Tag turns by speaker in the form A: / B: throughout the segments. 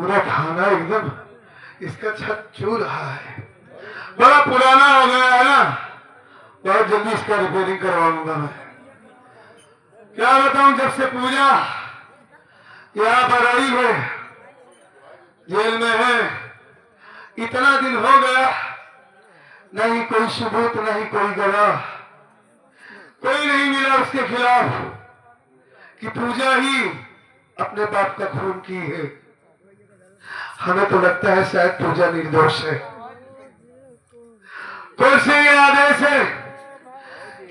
A: पूरा थाना एकदम इसका छत छू रहा है। बड़ा पुराना हो गया है ना, बहुत जल्दी इसका रिपेयरिंग करवाऊंगा मैं। क्या बताऊं, जब से पूजा यहाँ पर आई है, जेल में है, इतना दिन हो गया, नहीं कोई सबूत, नहीं कोई गवाह, कोई नहीं मिला उसके खिलाफ कि पूजा ही अपने बाप का खून की है। हमें तो लगता है शायद पूजा निर्दोष है। कोर्ट से ये आदेश है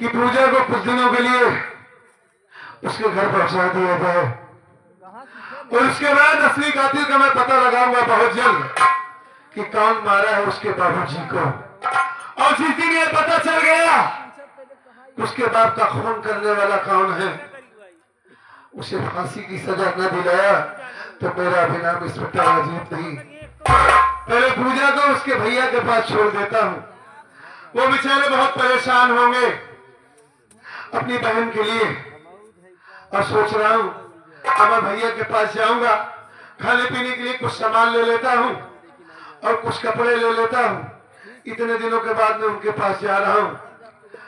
A: कि पूजा को कुछ दिनों के लिए उसके घर पहुंचा दिया जाए, और उसके बाद असली कातिल का मैं पता लगाऊंगा बहुत जल्द कि कौन मारा है उसके बाबूजी को। और जिस दिन ये पता चल गया उसके बाप का खून करने वाला कौन है, उसे फांसी की सजा न दिलाया तो मेरा अभिनाम इंस्पेक्टर अजीत नहीं। पहले पूजा को उसके भैया के पास छोड़ देता हूँ, वो बेचारे बहुत परेशान होंगे अपनी बहन के लिए। और सोच रहा हूँ अब मैं भैया के पास जाऊंगा, खाने पीने के लिए कुछ सामान ले लेता हूँ और कुछ कपड़े ले लेता हूँ। इतने दिनों के बाद मैं उनके पास जा रहा हूँ,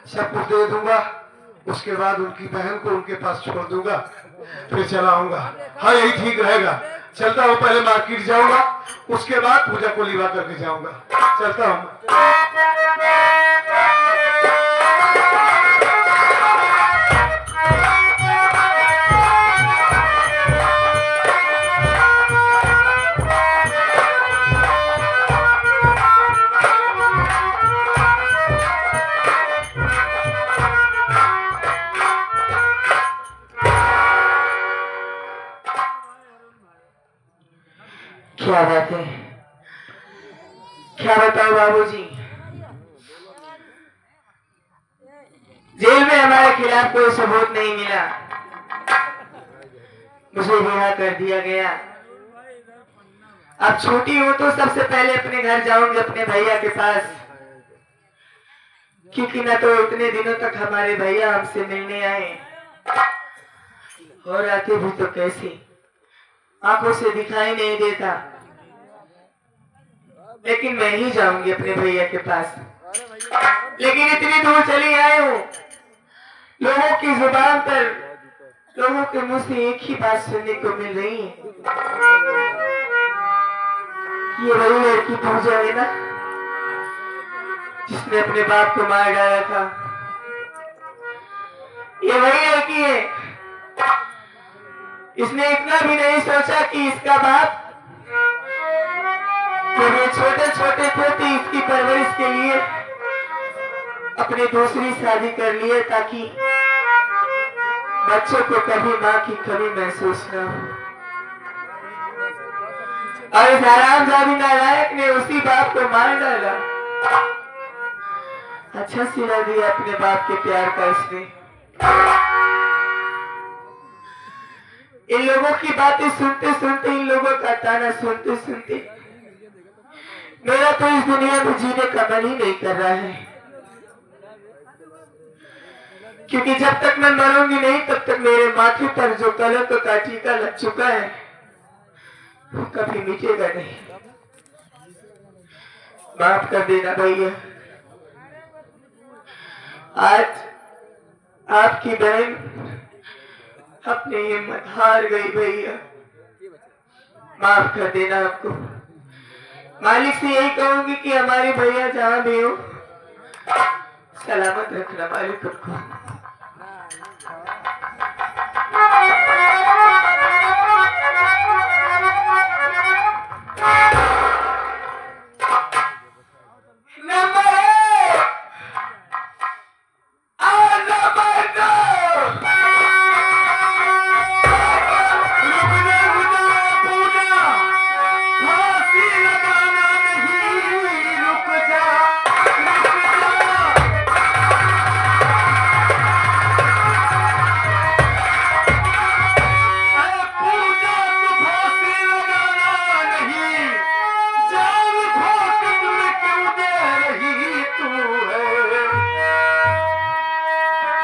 A: सब कुछ दे दूंगा, उसके बाद उनकी बहन को उनके पास छोड़ दूंगा, फिर चला आऊंगा। हाँ यही ठीक रहेगा। चलता हूँ, पहले मार्केट जाऊंगा, उसके बाद पूजा को लिवा करके जाऊंगा। चलता हूँ।
B: क्या बात है, क्या बताओ बाबूजी, जेल में हमारे खिलाफ कोई सबूत नहीं मिला, मुझे रिहा कर दिया गया। अब छुट्टी हो तो सबसे पहले अपने घर जाऊंगी, अपने भैया के पास, क्योंकि ना तो इतने दिनों तक हमारे भैया हमसे मिलने आए, और आते भी तो कैसे, आंखों से दिखाई नहीं देता। लेकिन मैं ही जाऊंगी अपने भैया के पास। लेकिन इतनी दूर चली आई हूँ, लोगों की जुबान पर, लोगों के मुंह से एक ही बात सुनने को मिल रही है, ये वही लड़की पूजा है ना जिसने अपने बाप को मार डाला था। ये वही लड़की है, इसने इतना भी नहीं सोचा कि इसका बाप जब ये छोटे छोटे थे तो इसकी परवरिश के लिए अपनी दूसरी शादी कर लिए, ताकि बच्चों को कभी माँ की कमी महसूस न हो। और इस हरामजादी नालायक ने उसी बाप को मार डाला। अच्छा सिला दिया अपने बाप के प्यार का इसने। इन लोगों की बातें सुनते सुनते, इन लोगों का ताना सुनते सुनते मेरा तो इस दुनिया में जीने का मन ही नहीं कर रहा है, क्योंकि जब तक मैं मरूंगी नहीं तब तक मेरे माथे पर जो कलंक का टीका लग चुका है वो कभी मिटेगा नहीं। माफ कर देना भैया, आज आपकी बहन अपनी हिम्मत हार गई भैया, माफ कर देना आपको। मालिक से यही कहूंगी कि हमारे भैया जहां भी हो सलामत रखना मालिक उनको।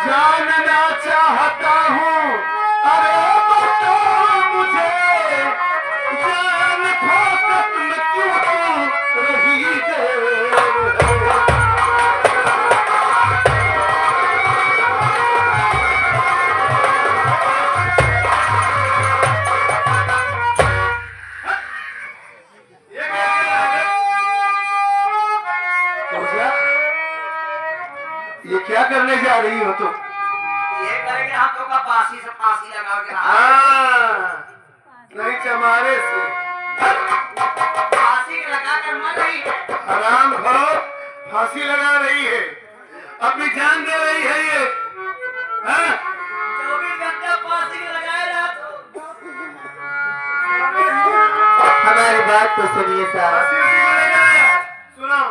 A: जानना चाहता हूँ, अरे बताओ मुझे, जान करने जा रही हो तुम?
B: ये करेंगे हम तो का फांसी से फांसी लगाओगे।
A: हाँ, नहीं चमारे से
B: फांसी लगा कर मर रही है।
A: हराम खोर फांसी लगा रही है, अपनी जान दे रही है ये। हाँ?
B: 24 घंटा फांसी लगाए रहा तो। हमारी बात तो सुनिए साहब।
A: फांसी उसी को लगाया। सुनो।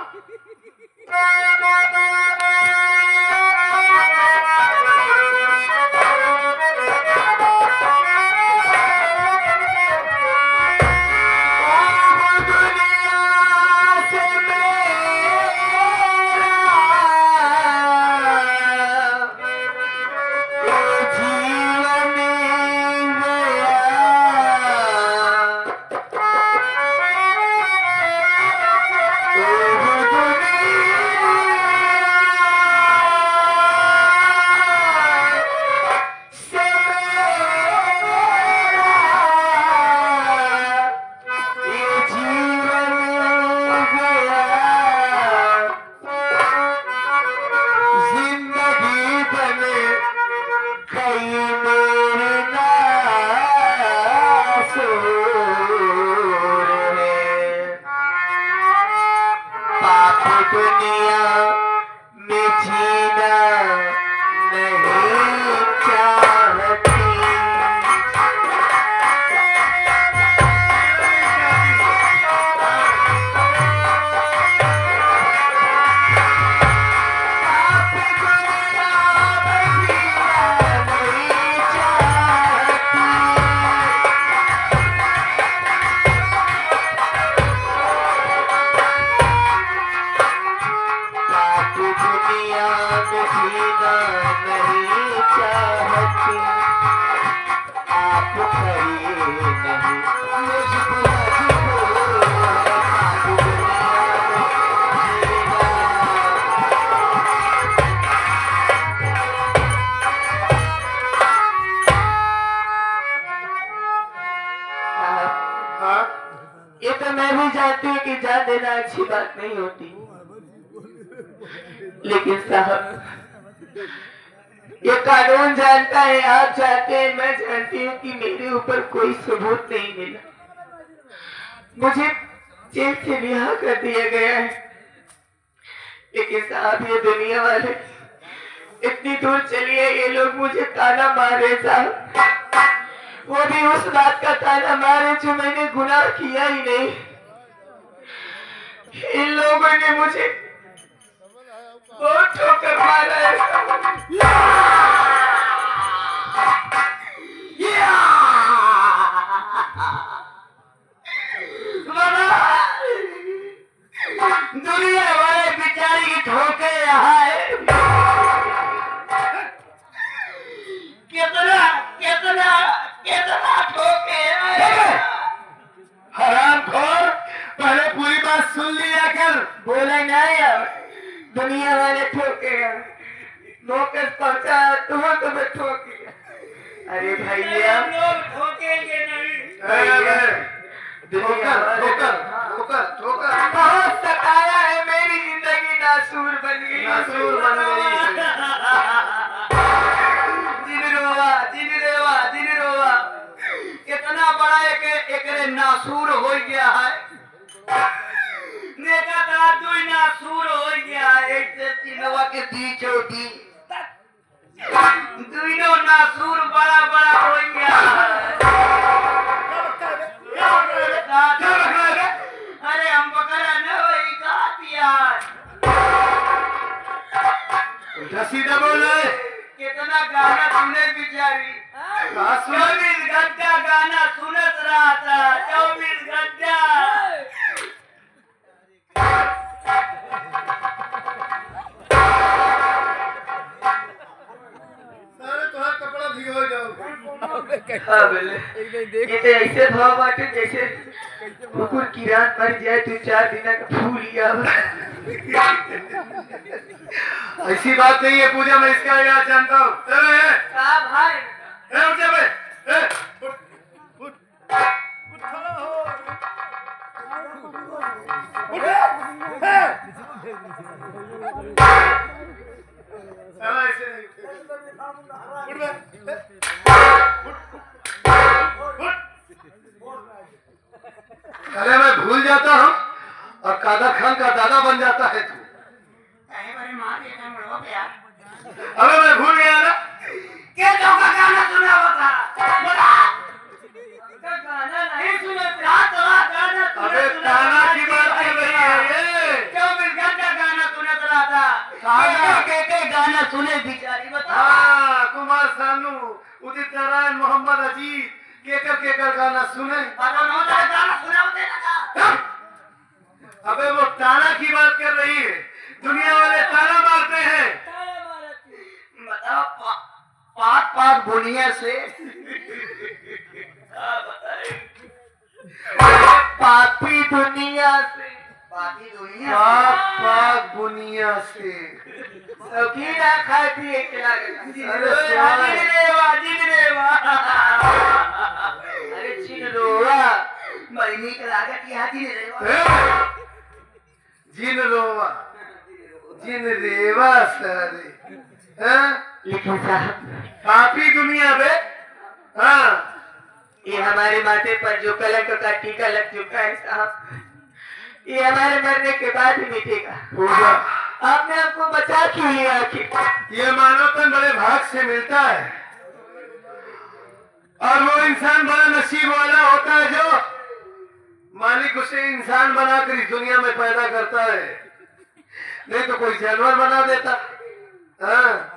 B: ये तो मैं भी जानती हूँ कि जान देना अच्छी बात नहीं होती, लेकिन साहब ये कानून जानता है, आप जानते हैं, मैं जानती हूँ कि मेरे ऊपर कोई सबूत नहीं मिला, मुझे जेल से रिहा कर दिया गया है। लेकिन साहब ये दुनिया वाले इतनी दूर चलिए, ये लोग मुझे ताना मार रहे साहब, वो भी उस बात का ताना मारे जो मैंने गुनाह किया ही नहीं। इन लोगों ने मुझे बहुत ठोकर मारा है। दुनिया वाले बेचारी की ठोके यहाँ है। कितना कितना कितना ठोके
A: हराम खोर, पहले पूरी बात सुन लिया कर।
B: बोले नहीं अब दुनिया वाले ठोके नौकर पहुंचा तुम्हें ठोके। अरे भैया ठोकेंगे नहीं, बहुत सताया है, मेरी जिंदगी नासूर बन गई। जिन रोवा कितना बड़ा एक नासूर हो गया है, नेका का दुई नासूर हो गया है, एक से तीनवा के दी चौथी दुइनो नासूर बड़ा बड़ा हो गया है। अरे हम बकरा न वही
A: उल्टा सीधा बोले।
B: कितना गाना सुने बिचारी, 24 घंटा गाना सुनत रहा था, 24 घंटा।
A: कपड़ा भिगो जाओ।
B: हाँ बोले, ये तो ऐसे भाव बाटे जैसे कुकुर की रात मर जाए तो 4 दिन का फूल लिया।
A: ऐसी बात नहीं है पूजा, मैं इसका इलाज जानता हूँ।
B: भाई
A: उठ जा बे, साला ऐसे नहीं उठ बे। अरे मैं भूल जाता हूँ और कादा खान का दादा बन जाता है तू। अबे मैं भूल गया ना।
B: क्या का गाना सुना होता गाना नहीं सुना गाना
A: अबे ताना की बात कर रही है ये।
B: 24 घंटा गाना सुनत रहा था के गाना सुने बिचारी बता।
A: हाँ कुमार सानू उदित नारायण मोहम्मद अजीत केकर गाना सुने।
B: गाना सुना होते ना।
A: अबे वो ताना की बात कर रही है। दुनिया वाले ताना मारते हैं।
B: बताओ पाक पाक बुनिया से पापी दुनिया से
A: पाक पाक बुनिया से
B: सकीना खाती है अरे चिन रोवा महीने के लागत यहाँ की
A: जिन रोवा जिन रेवा सारे
B: लेकिन साहब
A: पापी दुनिया बे। हाँ
B: ये हमारे माथे पर जो कलंक का टीका लग चुका है साहब ये हमारे मरने के बाद ही मिटेगा।
A: पूजा
B: आपने हमको बचा क्यों लिया आखिर।
A: ये मानव तन बड़े भाग से मिलता है और वो इंसान बड़ा नसीब वाला होता है जो मालिक उसे इंसान बनाकर इस दुनिया में पैदा करता है, नहीं तो कोई जानवर बना देता। हाँ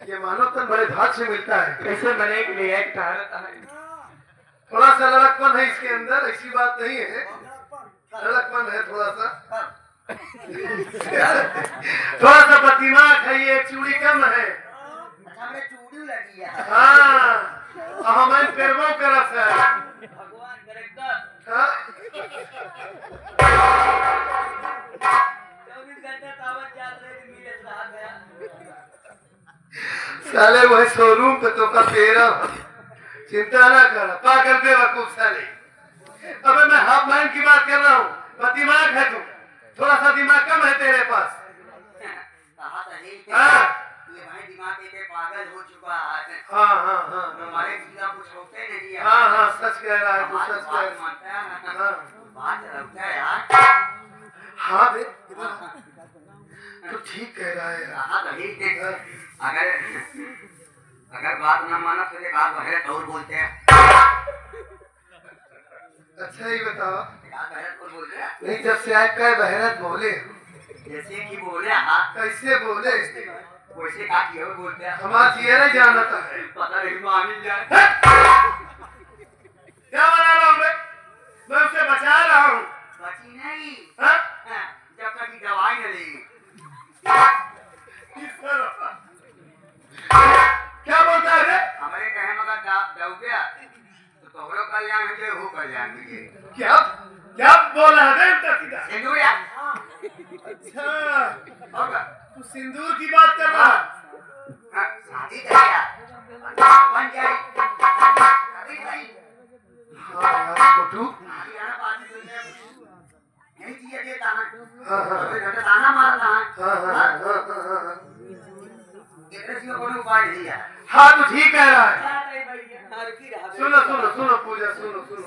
A: ये मानव तन बड़े भाग से मिलता है।
B: कैसे बने के लिए एक
A: थोड़ा सा लड़कपन है इसके अंदर, ऐसी बात नहीं है, लड़कपन है थोड़ा सा थोड़ा सा बददिमाग है, ये चूड़ी कम है।
B: चूड़ी लगी है।
A: हाँ हमारे पैरवों का रस है।
B: भगवान करेक्टर
A: हाँ?
B: 24 घंटे तावत याद रहे मिले रहा गया।
A: साले वह शोरूम पे तो का तेरा चिंता ना कर, पागल बेवकूफ साले। अबे मैं हाफ माइंड की बात कर रहा हूँ, बददिमाग है तू, थोड़ा सा दिमाग कम है तेरे पास। हाँ
B: ये भाई दिमाग के पागल हो चुका है।
A: हाँ
B: हमारे सीधा कुछ होते नहीं।
A: हाँ सच कह रहा है तू, सच कह रहा है। हाँ
B: बात लगता है यार।
A: हाँ बे तू ठीक कह रहा है।
B: हाँ अगर अगर बात ना माना तो एक आध बहरत और बोलते हैं।
A: अच्छा ही बताओ।
B: बहरत और बोलते हैं
A: नहीं जब से आज का बहरत बोले
B: जैसे कि बोले। हाँ
A: कैसे बोले
B: वैसे का किया बोलते हैं।
A: हमारा चेहरा जानता है।
B: पता नहीं मानी जाए।
A: क्या बना रहा हूँ मैं उसे बचा रहा हूँ।
B: बची नहीं।
A: हाँ?
B: जब तक की दवाई न लेगी।
A: क्या बोलता है रे?
B: हमारे कहे मगर दब गया तो तोहरो कल्याण हो जाए हो कल्याण हो जाए।
A: क्या क्या बोल रहा है उल्टा सीधा?
B: सिंदूर
A: अच्छा
B: होगा।
A: तू सिंदूर की बात कर रहा है?
B: शादी करेगा बन जाए शादी नहीं।
A: हाँ यार छोटू
B: नहीं दिया देता है ताना मारता है। उपाय नहीं है।
A: हाँ तू ठीक कह रहा है। सुनो सुनो सुनो पूजा सुनो सुनो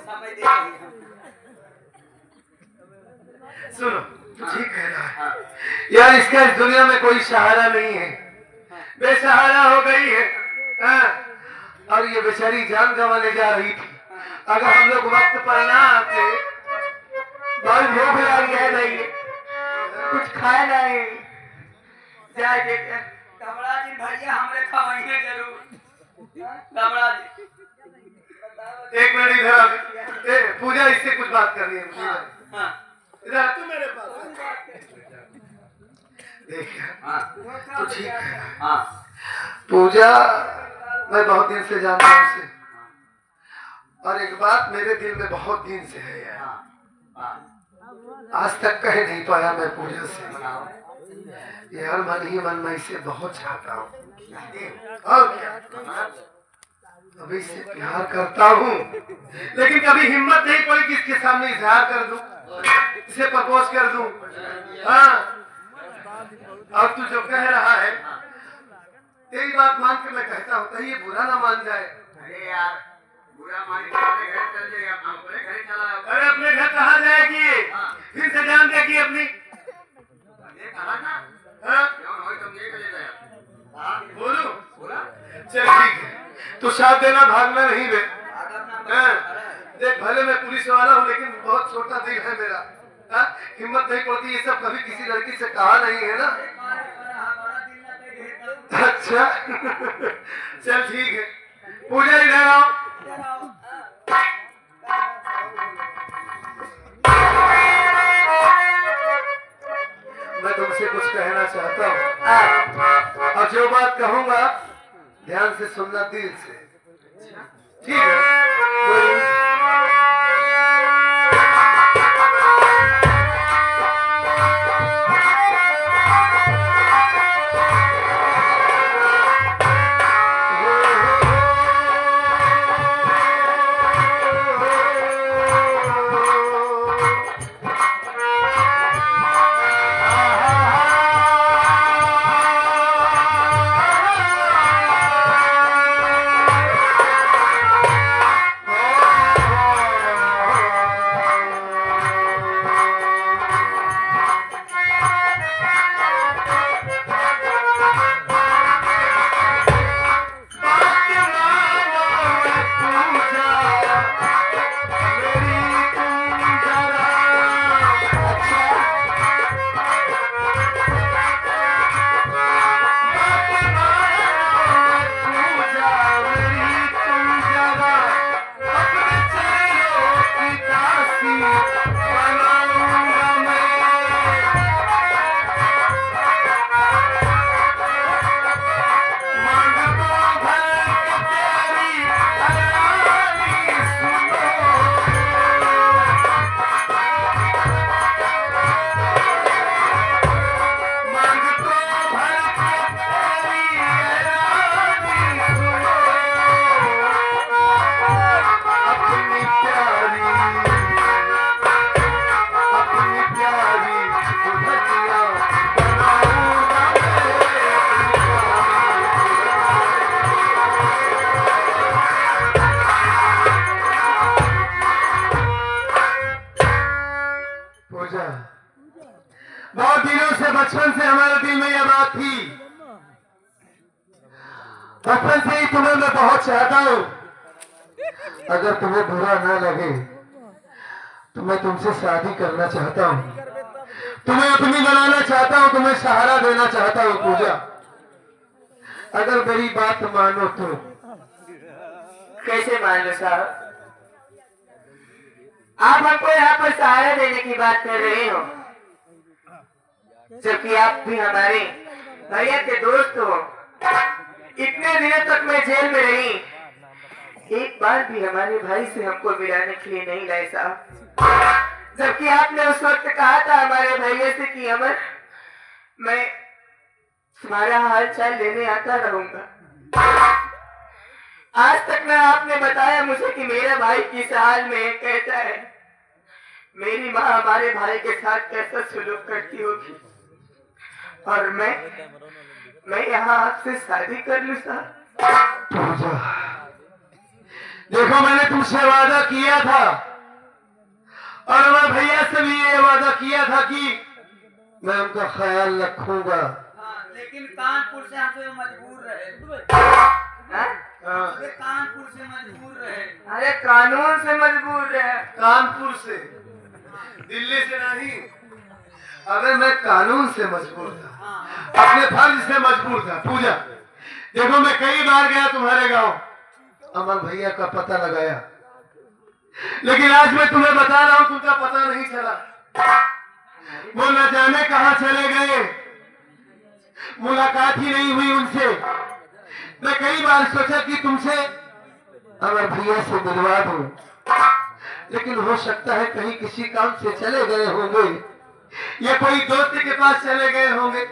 A: सुनो तू ठीक कह रहा है यार। इसका इस दुनिया में कोई सहारा नहीं है, बेसहारा हो गई है। और ये बेचारी जान गंवाने जा रही थी। अगर हम लोग वक्त पर ना आते,
B: बहुत भूख लगी है नहीं कुछ खाए नहीं जाए देते। कमला जी भैया हमरे खवाइए जरूर। कमला जी
A: एक मिनट इधर आ। पूजा इससे कुछ बात करनी है मुझे। इधर तू मेरे पास देख तो ठीक है। पूजा मैं बहुत दिन से जानता हूँ उसे, और एक बात मेरे दिल में बहुत दिन से है यार, आज तक कह नहीं पाया मैं पूजा से। यार मन ही मन में इसे बहुत चाहता हूँ। और क्या अभी इससे प्यार करता हूँ, लेकिन कभी हिम्मत नहीं पड़ी कि इसके सामने इजहार कर दूं, इसे प्रपोज कर दूं। हाँ और तू जो कह रहा है तेरी बात मान के मैं कहता हूँ कहीं ये बुरा ना मान जाए।
C: अरे यार बुरा मान के अपने घर चल जाएगा, हम अपने घर चला।
A: अरे अपने घर कहाँ जाएगी? फिर से जान देगी अपनी।
C: ये कहा ना
A: हाँ?
C: क्यों होई तुम ये चले गए? हां
A: बोलो।
C: बोला
A: चल ठीक है, तू साथ देना, भागना नहीं बे।
C: आदम
A: हाँ?
C: नाम
A: देख भले मैं पुलिस वाला हूँ लेकिन बहुत छोटा दिल है मेरा। हाँ? हिम्मत नहीं पड़ती, ये सब कभी किसी लड़की से कहा नहीं है ना। अच्छा चल ठीक है, पूजा इधर आओ। मैं तुमसे कुछ कहना चाहता हूँ और जो बात कहूंगा ध्यान से सुनना, दिल से, ठीक है? बोलिए। बहुत दिनों से, बचपन से हमारे दिल में यह बात थी। बचपन से ही तुम्हें मैं बहुत चाहता हूँ। अगर तुम्हें बुरा ना लगे तो मैं तुमसे शादी करना चाहता हूँ, तुम्हें अपनी बनाना चाहता हूँ, तुम्हें सहारा देना चाहता हूँ पूजा। अगर मेरी बात मानो तो।
B: कैसे मान लो साहब? आप हमको यहाँ पर सहारा देने की बात कर रहे हो, जबकि आप भी हमारे भैया के दोस्त हो। इतने दिनों तक मैं जेल में रही, एक बार भी हमारे भाई से हमको मिलाने के लिए नहीं लाए साहब। जबकि आपने उस वक्त कहा था हमारे भैया से कि अमर, मैं तुम्हारा हाल चाल लेने आता रहूंगा। आज तक ना आपने बताया मुझे कि मेरा भाई किस हाल में है, कैसा है, मेरी माँ हमारे भाई के साथ कैसा सुलूक करती होगी, और मैं यहाँ आपसे शादी कर लूं साहब।
A: देखो मैंने तुमसे वादा किया था और मैं भैया से भी ये वादा किया था कि मैं उनका ख्याल रखूंगा।
C: लेकिन कानपुर से हमसे मजबूर रहे। कानपुर से मजबूर रहे।
B: अरे कानून से मजबूर रहे।
A: कानपुर से, दिल्ली से नहीं। अगर मैं कानून से मजबूर था, अपने फर्ज से मजबूर था पूजा। देखो मैं कई बार गया तुम्हारे गांव, अमर भैया का पता लगाया, लेकिन आज मैं तुम्हें बता रहा हूं तुमका पता नहीं चला। वो न जाने कहां चले गए, मुलाकात ही नहीं हुई उनसे। मैं कई बार सोचा कि तुमसे अमर भैया से मिलवा दूं, लेकिन हो सकता है कहीं किसी काम से चले गए होंगे या कोई दोस्त के पास चले गए होंगे।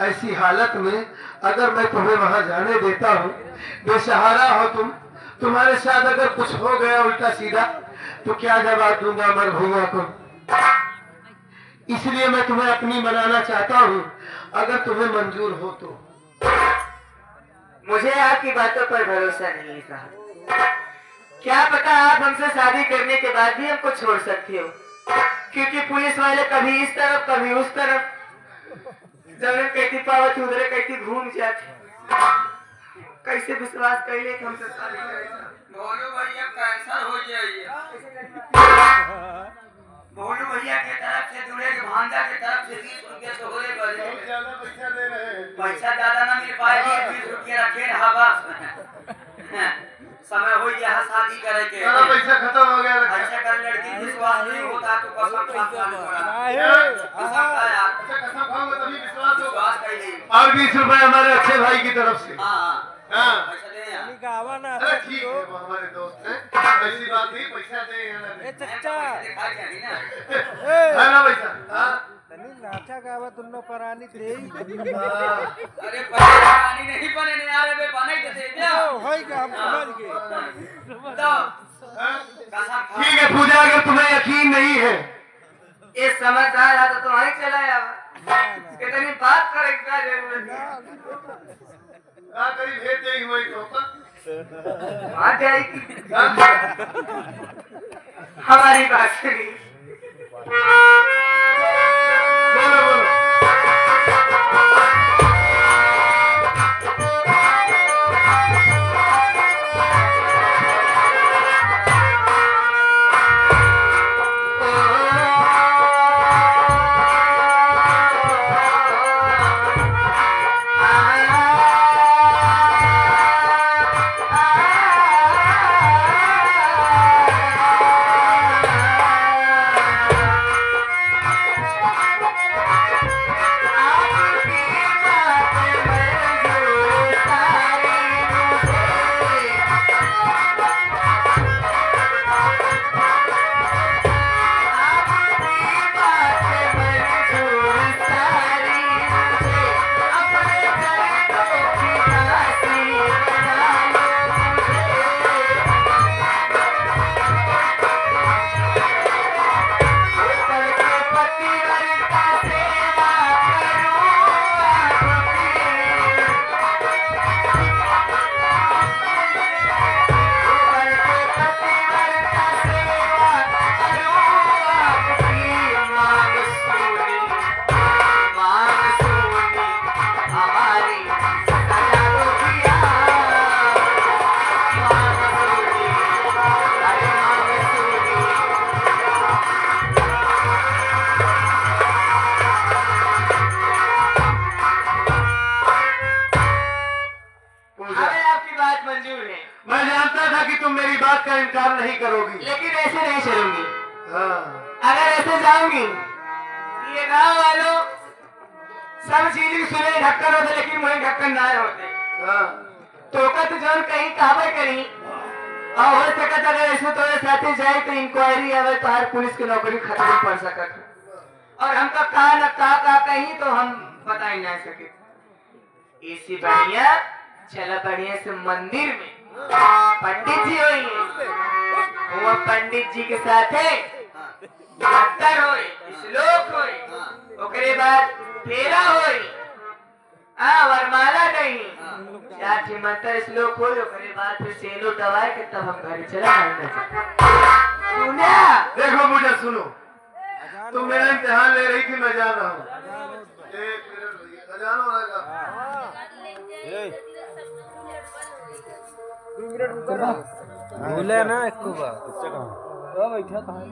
A: ऐसी हालत में अगर मैं तुम्हें वहां जाने देता हूँ, बेसहारा हो तुम, तुम्हारे साथ अगर कुछ हो गया उल्टा सीधा, तो क्या जवाब दूंगा अमर भैया को? इसलिए मैं तुम्हें अपनी बनाना चाहता हूँ, अगर तुम्हें मंजूर हो तो।
B: मुझे आपकी बातों पर भरोसा नहीं है साहब। क्या पता आप हमसे शादी करने के बाद भी हमको छोड़ सकते हो, क्योंकि पुलिस वाले कभी इस तरफ कभी उस तरफ, जमीन कहती पावत उधरे कहती घूम जाती। कैसे विश्वास कर ले कि हमसे शादी करेगा?
C: भोलू भैया कैंसर हो जाइए। भोलू भैया के तरफ से दूल्हे के भांजा के तरफ से 20 रुपये तो होले बजे।
A: पैसा दे रहे हैं।
C: पैसा ज्यादा ना मिल पाएगी, 20 रुपये रखे हवा। समय हो गया शादी करे के।
A: सारा पैसा खत्म हो गया।
C: ऐसा कर लड़की विश्वास नहीं होता तो कसम खा चालू करा। कसम खा यार।
A: अच्छा कसम खाऊंगा तभी विश्वास होगा।
C: विश्वास कर ले।
A: और 20 रुपए हमारे अच्छे भाई की तरफ से।
C: हाँ
A: हाँ।
C: पैसा दे यार।
A: अरे ठीक है, वो हमारे दोस्त हैं, ऐसी बात नहीं, पैसा दे या ना दे।
C: दिखा क्या नहीं ना।
A: है ना पैसा? हाँ।
D: नाचा गावा तुमने परानी दे
A: हाँ।
C: अरे पानी नहीं बने नहीं आ रहे बे बने देते क्या
D: होई का हम समझ गए
C: तो
A: हाँ?
C: कसम खा।
A: ठीक है पूजा, अगर तुम्हें यकीन नहीं है,
B: ये समझदार है तो तुम्हारी चलाया इतनी बात करे क्या जरूरत है?
A: हाँ करीब भेज देंगे वही तो।
B: आ जाएगी।
A: हाँ?
B: हमारी बात सुनी।
A: बोलो बोलो। मैं जानता था कि तुम मेरी बात का इनकार नहीं करोगी,
B: लेकिन ऐसे नहीं चलूंगी।
A: हाँ।
B: अगर ऐसे जाऊंगी, ये गांव वालों सब चीज सुने ढक्कन होते, लेकिन मुझे ढक्कन ना होते।
A: हाँ।
B: तो जौन कहीं काबे करी और हो सकता अगर ऐसे तो साथे जाए तो इंक्वायरी आवे तो हर पुलिस की नौकरी खत्म पड़ सकत, और हमका का न का कहीं तो हम बता ही ना सके। इसी बढ़िया चला बढ़िया से मंदिर में पंडित जी होई है, वो पंडित जी के साथ है मंत्र होई, श्लोक होई, ओकरे बाद फेरा होई, वरमाला नहीं, चार मंत्र श्लोक होई, ओकरे बाद फिर सेलो दवाई के तब हम घर चला सुना।
A: देखो मुझे सुनो, तुम मेरा इम्तिहान ले रही थी, मैं जा रहा हूँ। एक मिनट भैया, अजान हो रहा
D: भूले ना एक बार बैठा कहाँ